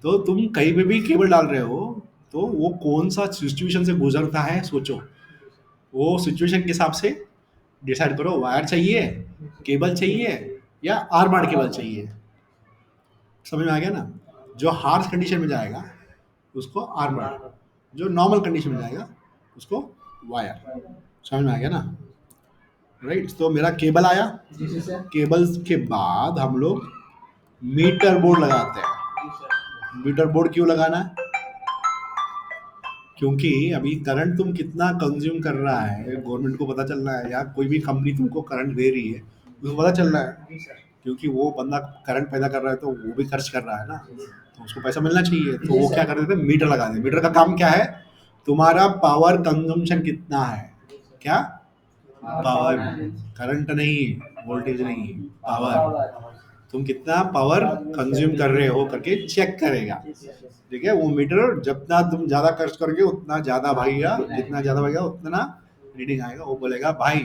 तो तुम कहीं पे भी केबल डाल रहे हो तो वो कौन सा सिचुएशन से गुजरता है सोचो, वो सिचुएशन के हिसाब से डिसाइड करो। वायर चाहिए, केबल चाहिए या आर्मर्ड केबल चाहिए। समझ में आ गया ना। जो हार्श कंडीशन में जाएगा उसको आर्मर्ड, जो नॉर्मल कंडीशन में जाएगा उसको वायर। समझ में आ गया ना। राइट। तो मेरा केबल आया, केबल के बाद हम लोग मीटर बोर्ड लगाते हैं। मीटर बोर्ड क्यों लगाना है, क्योंकि अभी करंट तुम कितना कंज्यूम कर रहा है गवर्नमेंट को पता चलना है, या कोई भी कंपनी तुमको करंट दे रही है उसको पता चलना है। क्योंकि वो बंदा करंट पैदा कर रहा है तो वो भी खर्च कर रहा है ना, तो उसको पैसा मिलना चाहिए। तो वो क्या कर देते हैं, मीटर लगा देते। मीटर का काम क्या है, तुम्हारा पावर कंजम्पशन कितना है, क्या पावर, करंट नहीं, वोल्टेज नहीं, पावर। तुम कितना पावर कंज्यूम कर रहे हो करके चेक करेगा। ठीक है। वो मीटर जितना तुम ज्यादा खर्च करोगे उतना ज्यादा भागेगा, जितना ज्यादा भागेगा उतना रीडिंग आएगा। वो बोलेगा भाई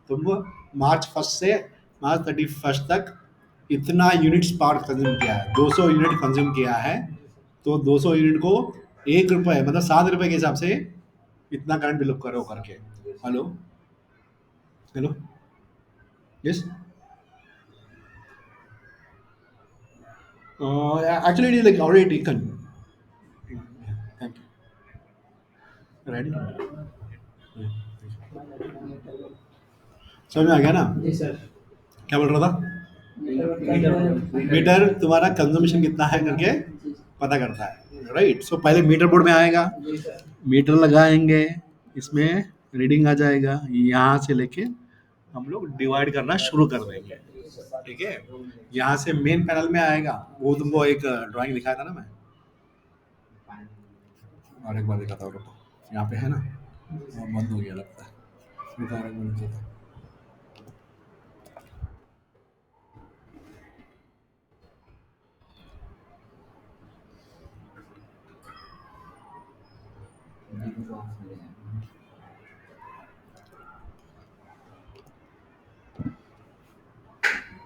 तुम मार्च 1 से मार्च 31 तक इतना यूनिट्स पावर कंज्यूम किया है, 200 यूनिट कंज्यूम किया है, तो 200 यूनिट को 1 रुपए मतलब 7 रुपए के हिसाब से इतना करंट बिल करो करके। Hello hello, yes. Actually, it is like already taken. Thank you. Ready? समझ में आ गया ना। जी सर। क्या बोल रहा था, मीटर तुम्हारा कंजम्पशन कितना है करके पता करता है। राइट। सो पहले मीटर बोर्ड में आएगा, मीटर लगाएंगे, इसमें रीडिंग आ जाएगा, यहाँ से लेके हम लोग डिवाइड करना शुरू कर देंगे। ठीक है। यहाँ से मेन पैनल में आएगा, वो तुमको एक ड्राइंग दिखाया था ना मैं, और एक बार दिखाता हूँ, रुको। यहाँ पे है ना, वो बंद हो गया लगता है। रुको, और एक बार दिखाता हूँ।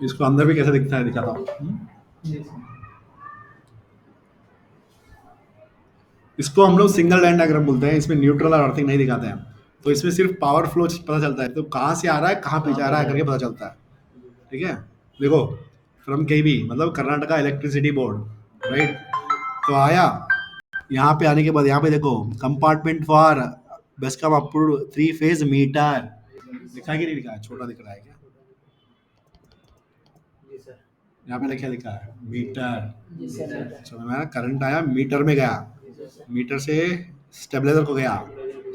इसको अंदर भी कैसे दिखता है दिखाता हूँ। जी सर। इसको हम लोग सिंगल लाइन डायग्राम बोलते हैं, इसमें न्यूट्रल और अर्थिंग नहीं दिखाते हैं। तो इसमें सिर्फ पावर फ्लो पता चलता है, तो कहाँ से आ रहा है कहाँ पे जा रहा है करके पता चलता है। ठीक है, देखो फ्रॉम केबी मतलब कर्नाटका इलेक्ट्रिसिटी बोर्ड, राइट। तो आया, यहाँ पे आने के बाद यहाँ पे देखो compartment for BESCOM approved 3 phase meter, दिखा कि नहीं दिखा है, छोटा दिख रहा है क्या? जी सर। यहाँ पे क्या लिखा है, मीटर। जी सर। समझ में आया? करंट आया मीटर में गया, मीटर से स्टेबलाइजर को गया,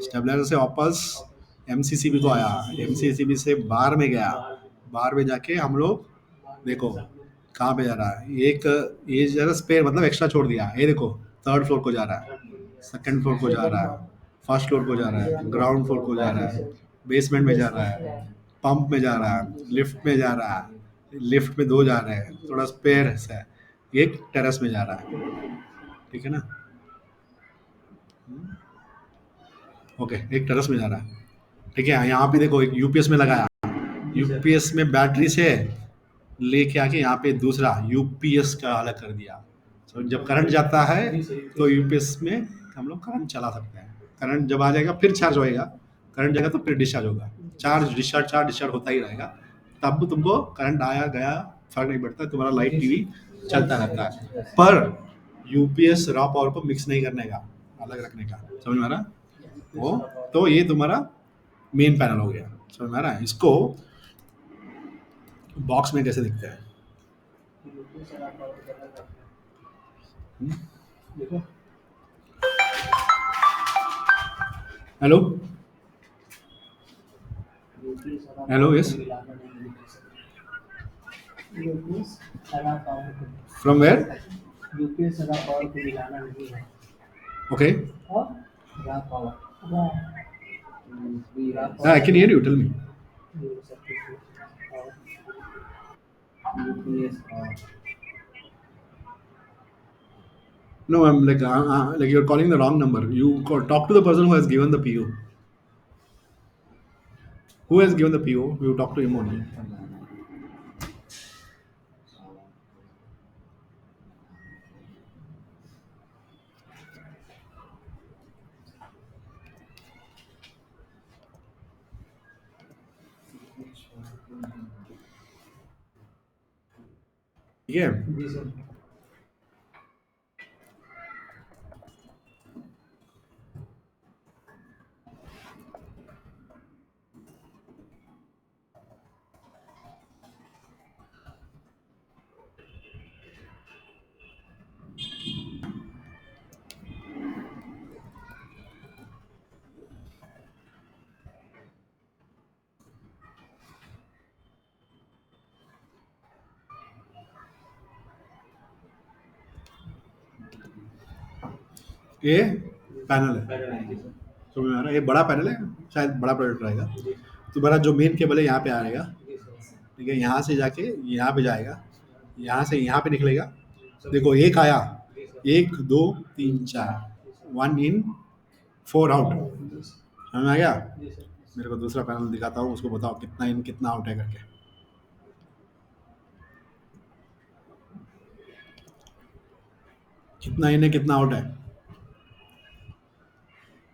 स्टेबलाइजर से वापस एमसीसीबी को आया, एमसीसीबी से बार में गया, बार में जाके हम लोग देखो कहाँ पे जा रहा है, एक ये जरा स्पेयर मतलब एक्स्ट्रा छोड़ दिया, ये देखो थर्ड फ्लोर को जा रहा है, सेकंड फ्लोर को जा रहा है, फर्स्ट फ्लोर को जा रहा है, ग्राउंड फ्लोर को जा रहा है, बेसमेंट में जा रहा है, पंप में जा रहा है, लिफ्ट में जा रहा है, लिफ्ट में 2 जा रहे हैं, थोड़ा स्पेयर है, एक टेरेस में जा रहा है। ठीक है ना, ओके, एक टेरेस में जा रहा है। ठीक है, यहाँ पे देखो एक यूपीएस में लगाया, यूपीएस में बैटरी से लेके आके यहाँ पे दूसरा यूपीएस का अलग कर दिया। तो जब करंट जाता है तो यूपीएस में हम लोग करंट चला सकते हैं, करंट जब आ जाएगा फिर चार्ज होएगा, करंट जाएगा तो फिर डिस्चार्ज होगा, चार्ज डिस्चार्ज होता ही रहेगा। तब तुमको करंट आया गया फर्क नहीं पड़ता, तुम्हारा लाइट टीवी चलता रहता है। पर यूपीएस रॉ पावर को मिक्स नहीं करने का, अलग रखने का, समझ में आ रहा? वो तो ये तुम्हारा मेन पैनल हो गया, समझ में आ रहा है? इसको बॉक्स में कैसे दिखता है? देखो हेलो हेलो, यस, यूपीएस सारा पावर को, फ्रॉम वेयर? यूपीएस सारा पावर को मिलाना नहीं है। ओके, और raw power, raw I can hear you, tell me. UPS No, I'm like you're calling the wrong number. You talk to the person who has given the PO. Who has given the PO? You talk to him only. ठीक है, जी sir. ये panel है, समझ में आ रहा है? ये बड़ा पैनल है, शायद बड़ा प्रोडक्ट रहेगा। तुम्हारा जो मेन केबल है यहाँ पे आएगा, ठीक है, यहाँ से जाके यहाँ पे जाएगा, यहाँ से यहाँ पे निकलेगा। देखो एक आया, 1 2 3 4, 1 इन 4 आउट, समझ में आ गया? मेरे को दूसरा पैनल दिखाता हूँ, उसको बताओ कितना इन कितना आउट है करके। कितना इन है कितना आउट है?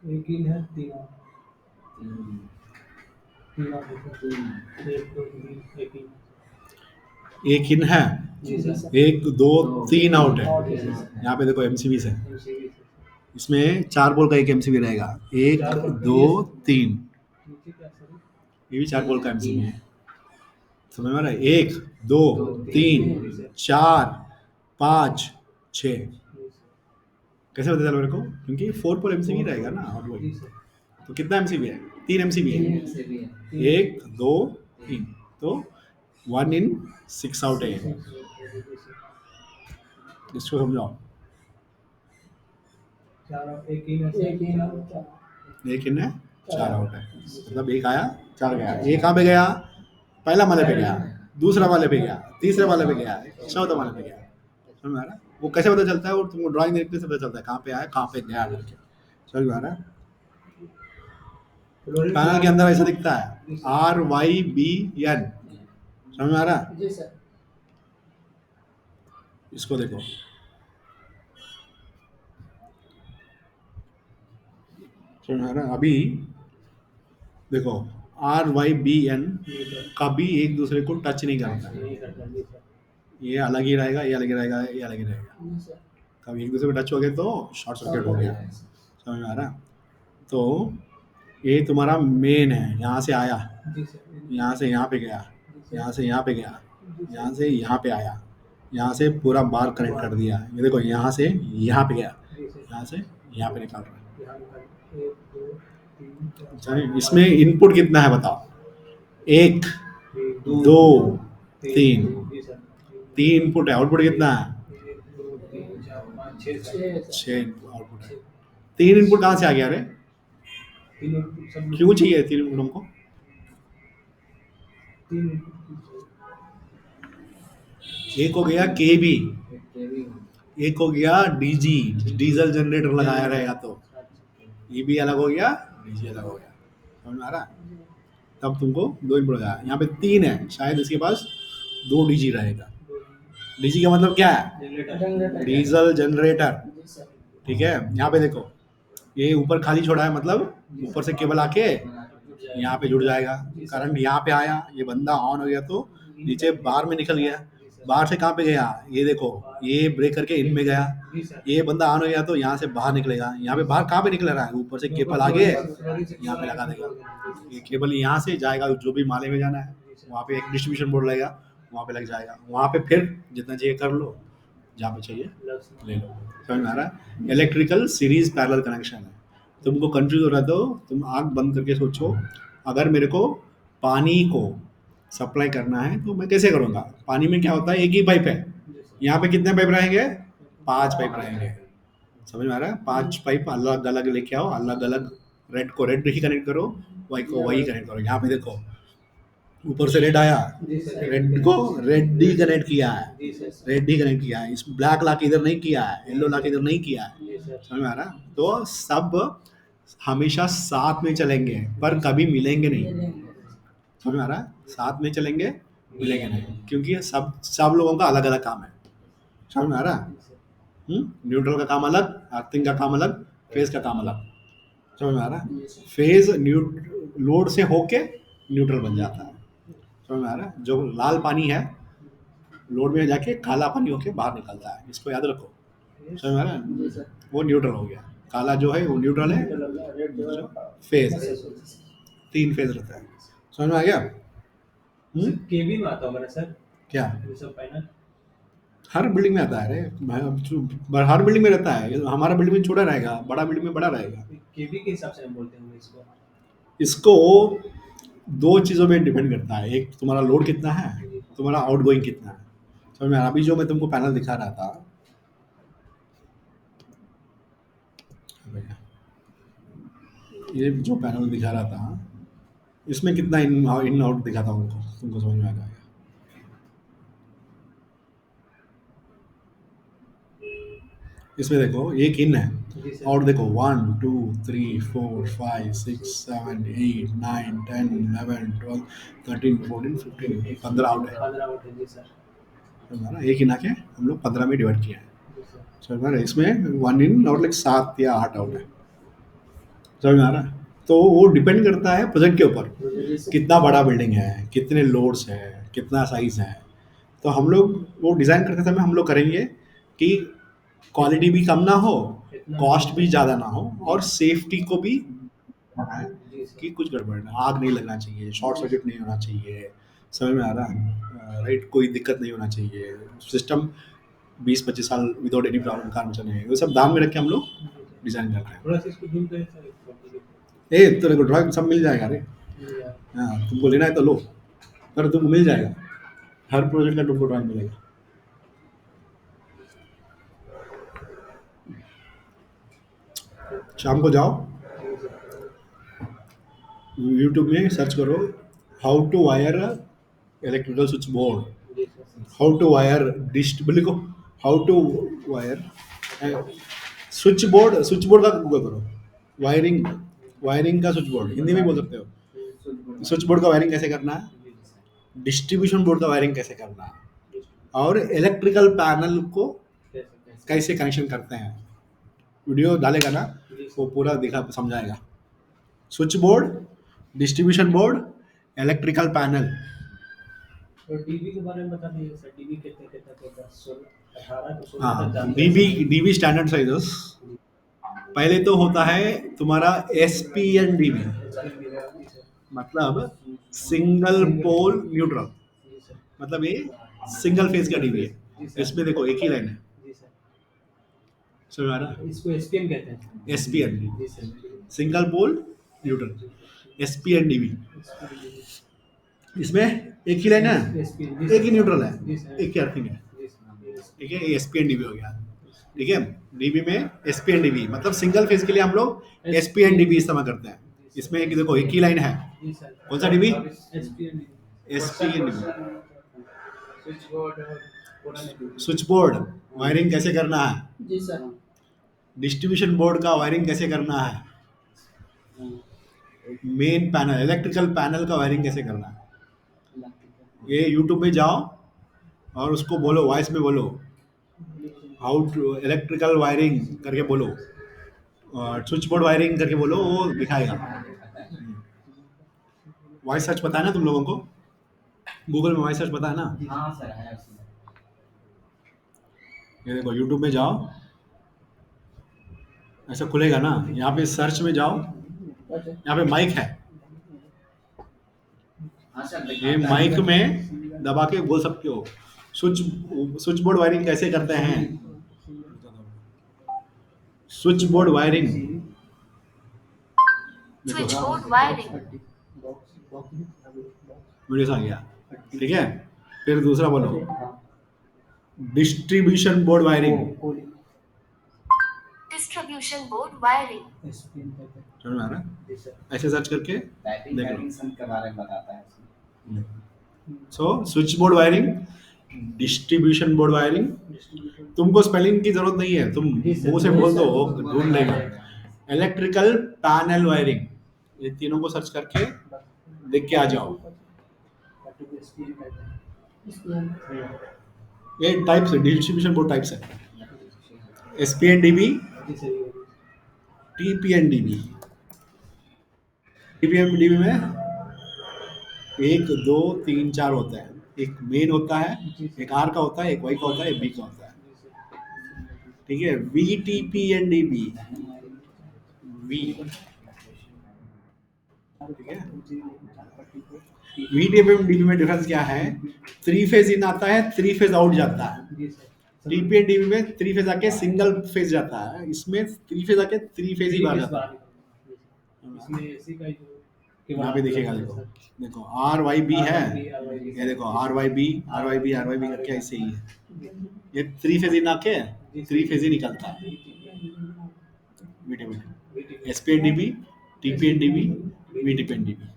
एक इन है, 3 आउट, 3 आउट, 1 2 3 एक इन। एक इन है, जी सर। 1 2 3 आउट है। यहाँ पे देखो एमसीबी है, इसमें 4 पोल का एक एमसीबी रहेगा, 1 2 3, नीचे क्या सर? ये भी 4 पोल का एमसीबी है, समझ में आ रहा है? 1 2 3 4 5 6, कैसे पता चला मेरे को? क्योंकि 4 पोल एमसीबी रहेगा ना, और वही तो कितना एमसीबी है? 3 एमसीबी है, 1 2 3, तो 1 इन 6 आउट है। इसको समझाओ। एक इन है, 1 इन है 4 आउट है, मतलब 1 आया 4 गया। 1 कहाँ पे गया? पहला वाले पे गया, दूसरा वाले पे गया, तीसरे वाले पे गया, चौथा वाले पे गया, समझ में आ रहा है? वो कैसे पता चलता है? वो तुमको ड्राइंग देखने से पता चलता है कहाँ पे आया कहाँ पे गया करके, समझ में आ रहा है? पैनल के अंदर ऐसा दिखता है RYBN, समझ में आ रहा है? जी सर। इसको देखो, समझ में आ रहा है? अभी देखो RYBN कभी एक दूसरे को टच नहीं करता है, नहीं करता जी सर। ये अलग ही रहेगा, ये अलग ही रहेगा, ये अलग ही रहेगा। जी सर। कभी एक दूसरे को टच हो गए तो शॉर्ट सर्किट हो गया, समझ में आ रहा है? तो ये तुम्हारा मेन है, यहाँ से आया, जी सर। यहाँ से यहाँ पे गया, यहाँ से यहाँ पे गया, यहाँ से यहाँ पे आया, यहाँ से पूरा बार कनेक्ट कर दिया। ये देखो यहाँ से यहाँ पे गया, जी सर। यहाँ से यहाँ पे निकाल रहा है। यहाँ निकाल 1 2 3 4 अच्छा, इसमें इनपुट कितना है बताओ? 1 2 3, जी सर। 3 इनपुट है, आउटपुट कितना है? 1 2 3 4 5 6 6 आउटपुट है। 3 इनपुट कहाँ से आ गया रे? तीन इनपुट सब क्यों चाहिए 3 इनपुट हमको? तीन इनपुट एक हो गया केबी, एक हो गया डीजी, डीजल जनरेटर लगाया रहेगा तो ये भी अलग हो गया, डीजी अलग हो गया, समझ में आ रहा है? तब तुमको 2 इनपुट हो यहाँ पे 3 है, शायद इसके पास 2 डीजी रहेगा। डीजी का मतलब क्या है? जनरेटर। डीजल जनरेटर, जी सर। ठीक है? यहाँ पे देखो, ये ऊपर खाली छोड़ा है, मतलब ऊपर से केबल आके यहाँ पे जुड़ जाएगा, करंट यहाँ पे आया, ये बंदा ऑन हो गया तो नीचे बाहर में निकल गया, बाहर से कहाँ पे गया? ये देखो, ये ब्रेक करके इनमें गया, जी सर। ये बंदा ऑन हो गया तो यहाँ से बाहर निकलेगा। यहाँ पे बाहर कहाँ पे निकल रहा है? ऊपर से केबल आगे यहाँ पे लगा देगा, ये केबल यहाँ से जाएगा, जो भी माले में जाना है वहाँ पे एक डिस्ट्रीब्यूशन बोर्ड लगेगा, वहाँ पे लग जाएगा, वहाँ पे फिर जितना चाहिए कर लो, जहाँ पे चाहिए ले लो, समझ में आ रहा है? इलेक्ट्रिकल सीरीज पैरेलल कनेक्शन है। तुमको कंफ्यूज हो रहा है तो तुम आंख बंद करके सोचो, अगर मेरे को पानी को सप्लाई करना है तो मैं कैसे करूँगा? पानी में क्या होता है? एक ही पाइप है, यहाँ पे कितने पाइप रहेंगे? 5 पाइप रहेंगे, समझ में आ रहा है? 5 पाइप अलग अलग लेके आओ, अलग अलग, रेड को रेड ही कनेक्ट करो, वाई को वाई कनेक्ट करो। यहाँ पे देखो, ऊपर से रेड आया, रेड को रेड ही कनेक्ट किया है, रेड ही कनेक्ट किया है, इस ब्लैक ला के इधर नहीं किया है, येलो ला के इधर नहीं किया है, समझ में आ रहा है? तो सब हमेशा साथ में चलेंगे पर कभी मिलेंगे नहीं, समझ में आ रहा है? साथ में चलेंगे, मिलेंगे नहीं, क्योंकि सब लोगों का अलग अलग काम है, समझ में आ रहा है? न्यूट्रल का काम अलग, अर्थिंग का काम अलग, फेज का काम अलग, समझ में आ रहा है? फेज लोड से होके न्यूट्रल बन जाता है, समझ में आ रहा है? जो लाल पानी है लोड में जाके काला पानी होके बाहर निकलता है, इसको याद रखो, समझ में आ रहा है? वो न्यूट्रल हो गया, काला जो है वो न्यूट्रल है, फेज 3 फेज रहता है, समझ में आ गया? केबी में आता होगा ना सर क्या? ये सब पैनल? हर बिल्डिंग में आता है रे, हर बिल्डिंग में रहता है। हमारा बिल्डिंग में छोटा रहेगा, बड़ा बिल्डिंग में बड़ा रहेगा। केबी के हिसाब से हम बोलते होंगे इसको। इसको 2 चीज़ों में डिपेंड करता है, एक तुम्हारा लोड कितना है, तुम्हारा आउटगोइंग कितना है, समझ में आ रहा? अभी जो मैं तुमको पैनल दिखा रहा था, ये जो पैनल दिखा रहा था, इसमें कितना इन आउट दिखा था उनको, तुमको समझ में आ जाएगा। इसमें देखो एक इन है, और देखो 1 2 3 4 5 6 7 8 9 10 11 12 13 14 15 15 आउट है, 15 आउट है जी सर। समझ रहा? एक इन आके हम लोग 15 में डिवाइड किया है, जी सर। समझ रहा है? इसमें 1 इन आउट लाइक 7 या 8 आउट है, समझ में आ रहा है? तो वो डिपेंड करता है प्रोजेक्ट के ऊपर, कितना बड़ा बिल्डिंग है, कितने लोड्स है, कितना साइज है। तो हम लोग वो डिज़ाइन करते समय हम लोग करेंगे कि क्वालिटी भी कम ना हो, कॉस्ट भी ज़्यादा ना हो, और सेफ्टी को भी कि कुछ गड़बड़ ना, आग नहीं लगना चाहिए, शॉर्ट सर्किट नहीं होना चाहिए, समझ में आ रहा है? राइट, कोई दिक्कत नहीं होना चाहिए, सिस्टम 20-25 साल विदाउट एनी प्रॉब्लम काम चलेंगे, वो सब ध्यान में रख के हम लोग डिज़ाइन कर रहे हैं। थोड़ा सा इसको जूम करें सर। तेरे को ड्राइंग सब मिल जाएगा रे, हाँ, तुमको लेना है तो लो, पर तुमको मिल जाएगा, हर प्रोजेक्ट का तुमको ड्राइंग मिलेगा। शाम को जाओ, यूट्यूब में सर्च करो how to wire electrical switch board, how to wire dish, लिखो how to wire switch board का गूगल करो, वायरिंग वायरिंग का स्विच बोर्ड हिंदी में बोल सकते हो। स्विच बोर्ड का वायरिंग कैसे करना है, डिस्ट्रीब्यूशन बोर्ड का वायरिंग कैसे करना है, और इलेक्ट्रिकल पैनल को कैसे कनेक्शन करते हैं। वीडियो डालेगा ना वो पूरा दिखा समझाएगा। Switch board, distribution board, electrical panel. तो डीबी के बारे में बता दीजिए सर, डीबी कितने कितना होता है? 18 को 16 तक हाँ, जाते हैं। DB standard sizes. पहले तो होता है तुम्हारा एसपीएन डीबी, मतलब सिंगल पोल न्यूट्रल, जी सर। मतलब ये सिंगल फेज का डीबी है। जी सर। इसमें देखो एक ही लाइन है, जी सर। समझ आ रहा? इसको एसपीएम कहते हैं। एसपीएन, जी sir. Single pole neutral, SPN DB. इसमें एक ही लाइन है, एसपीएम एक ही न्यूट्रल है, जी सर। एक ही अर्थिंग है। जी सर। ठीक है, ये एसपीएन डीबी हो गया। ठीक है, डीबी में एसपीएन डीबी मतलब सिंगल फेज के लिए हम लोग एसपीएन डीबी इस्तेमाल करते हैं। इसमें एक देखो एक ही लाइन है, जी सर। कौन सा dB? SPM ESPN dB. Switch board. Switch board wiring कैसे करना है, जी सर। डिस्ट्रीब्यूशन बोर्ड का वायरिंग कैसे करना है, मेन पैनल इलेक्ट्रिकल पैनल का वायरिंग कैसे करना है। ये यूट्यूब में जाओ और उसको बोलो, वॉइस में बोलो, हाउ टू इलेक्ट्रिकल वायरिंग करके बोलो, और स्विच बोर्ड वायरिंग करके बोलो, वो दिखाएगा। वॉइस सर्च पता है ना तुम लोगों को, गूगल में वॉइस सर्च पता है ना? हाँ सर है उसमें। ये देखो यूट्यूब में जाओ, ऐसा खुलेगा ना, यहाँ पे सर्च में जाओ, यहाँ पे माइक है, हाँ सर ये माइक में दबा के बोल सकते हो स्विच बोर्ड वायरिंग कैसे करते हैं। Switch board wiring, Switch board wiring. Video आ गया। ठीक है, फिर दूसरा बोलो, distribution board wiring. Distribution board wiring. समझ में आ रहा है? ऐसे सर्च करके टाइपिंग देख लो। एडिशन के बारे में बताता है उसमें। So switch board wiring, distribution board wiring. तुमको स्पेलिंग की जरूरत नहीं है, तुम मुंह से बोल दो, वो ढूंढ लेगा। इलेक्ट्रिकल पैनल वायरिंग, ये तीनों को सर्च करके देख के आ जाओ। ये टाइप्स है, डिस्ट्रीब्यूशन बोर्ड टाइप्स है, SPN DB, TPN dB. TPN dB में 1 2 3 4 होता है, एक मेन होता है, एक आर का होता है, एक वाई का होता है, एक बी का होता है। ठीक है, वीटीपीएन डीबी, वी, ठीक है। वीटीपीएन डीबी में डिफरेंस क्या है, 3 फेज इन आता है, 3 फेज आउट जाता है। टीपीएन डीबी में 3 फेज आके सिंगल फेज जाता है, इसमें 3 फेज आके 3 फेज ही बाहर जाता है। इसमें एसी का जो यहाँ पे दिखेगा, देखो देखो आर वाई बी है, ये देखो आर वाई बी करके ऐसे ही है। ये 3 फेज इन आके 3 फेज ही निकलता है। SPN DB, TPN DB, VTPN DB,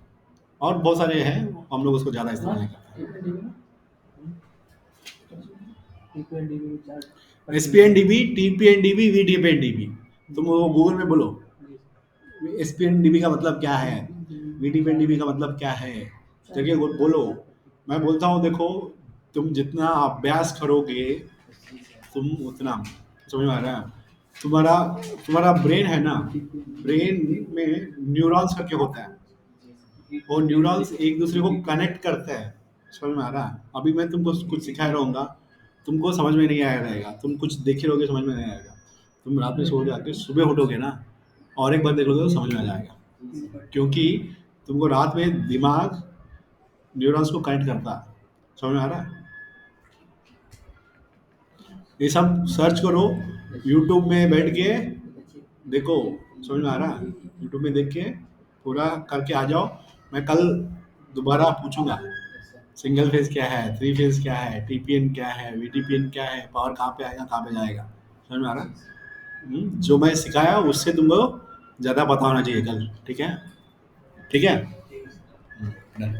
और बहुत सारे हैं, हम लोग उसको ज़्यादा इस्तेमाल नहीं करते। SPN DB, TPN DB, VTPN DB, तुम वो गूगल में बोलो एसपीएन डीबी का मतलब क्या है, वीटीपीएन डीबी का मतलब क्या है, जगह बोलो। मैं बोलता हूँ देखो, तुम जितना अभ्यास करोगे तुम उतना, समझ में आ रहा है? तुम्हारा ब्रेन है ना, ब्रेन में न्यूरॉन्स करके होता है, वो न्यूरॉन्स एक दूसरे को कनेक्ट करते हैं। समझ में आ रहा है? अभी मैं तुमको कुछ सिखा रहूँगा, तुमको समझ में नहीं आया रहेगा, तुम कुछ देखे रहोगे समझ में नहीं आएगा, तुम रात में सो जाके सुबह उठोगे ना और एक बार देख लोगे तो समझ में आ जाएगा, क्योंकि तुमको रात में दिमाग न्यूरॉन्स को कनेक्ट करता है। समझ में आ रहा है? ये सब सर्च करो यूट्यूब में बैठ के देखो, समझ में आ रहा है? यूट्यूब में देख के पूरा करके आ जाओ। मैं कल दोबारा पूछूंगा सिंगल फेज क्या है, 3 फेज क्या है, टीपीएन क्या है, वीटीपीएन क्या है, पावर कहाँ पे आएगा, कहाँ पे जाएगा। समझ में आ रहा है? जो मैं सिखाया उससे तुमको ज़्यादा पता होना चाहिए कल। ठीक है, ठीक है। डन।